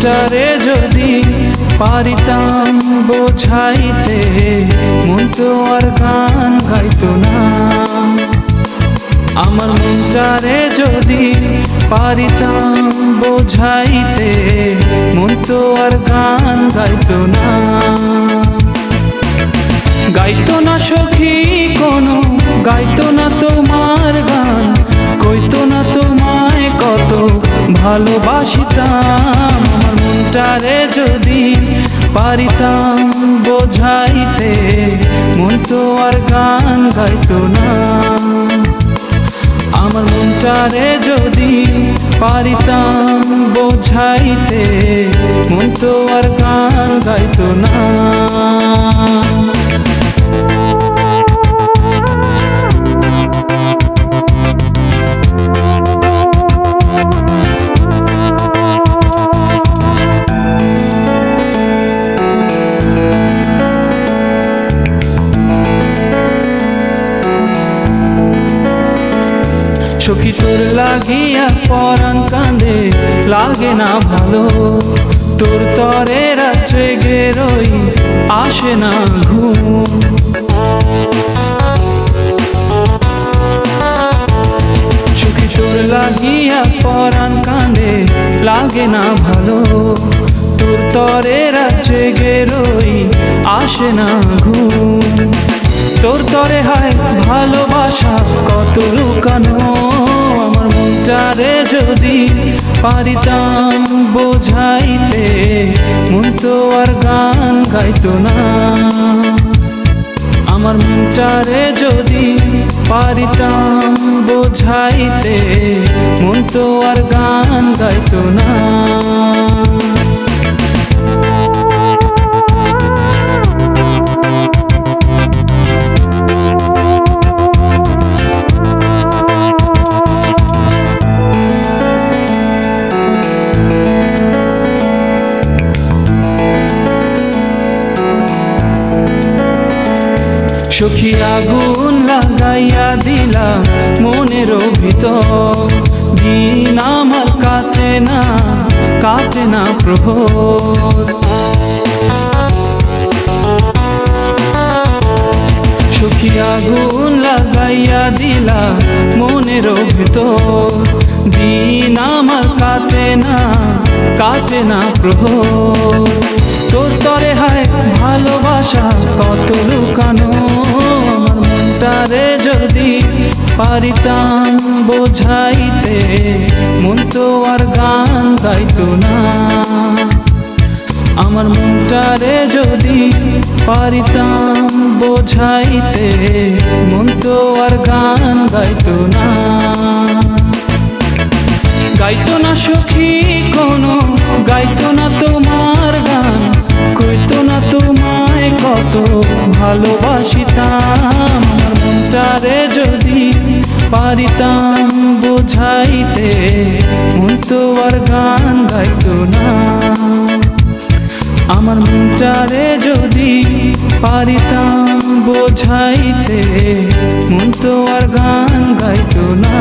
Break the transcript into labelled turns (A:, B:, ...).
A: মনটারে যদি পারিতাম বোঝাইতে, মন তো আর গান গাইতো না। আমার মনটারে যদি পারিতাম বোঝাইতে, মন তো আর গান গাইতো না। গাইতো না সখী কোনো, গাইতো না তোমার গান, কইতো না তোমায় কত ভালোবাসিতাম। আমার মনটারে যদি পারিতাম বোঝাইতে, মন তো আর গান গাইতো না। আমার মনটারে যদি পারিতাম বোঝাইতে, মন তো আর গান গাইতো না। সখী তোর লাগিয়া পরাণ কাঁদে, লাগে না ভালো। তোর তরে রাত্রে গেরোই, আসে না ঘুম। সখী তোর লাগিয়া পরাণ কাঁদে, লাগে না ভালো। তোর তরে রাত্রে গেরোই, আসে না ঘুম। তোর তরে হয় ভালোবাসা কত লুকানো। আমার মনটারে যদি পারিতাম বোঝাইতে, মন তো আর গান গাইতো না। আমার মনটারে যদি পারিতাম বোঝাইতে, মন তো আর গান গাইতো না। সখী আগুন লাগাইয়া দিলা মনের ভিতর, দিন আমার কাটে না, কাটে না প্রহর। সখী আগুন লাগাইয়া দিলা মনের ভিতর, দিন আমার কাটে না, কাটে না প্রহর। তোর তরে হয় ভালোবাসা কত লুকানো। আমার মনটারে যদি পারিতাম বোঝাইতে, মন তো আর গান গাইতো না। আমার মনটারে যদি পারিতাম বোঝাইতে, মন তো আর গান গাইতো না। গাইতো না সখী কোনো, গাইতো না তোমার গান, কইতো না তোমায় কত ভালোবাসিতাম। আমার মনটারে যদি পারিতাম বোঝাইতে, মন তো আর গান গাইতো না। আমার মনটারে যদি পারিতাম বোঝাইতে, মন তো আর গান গাইতো না।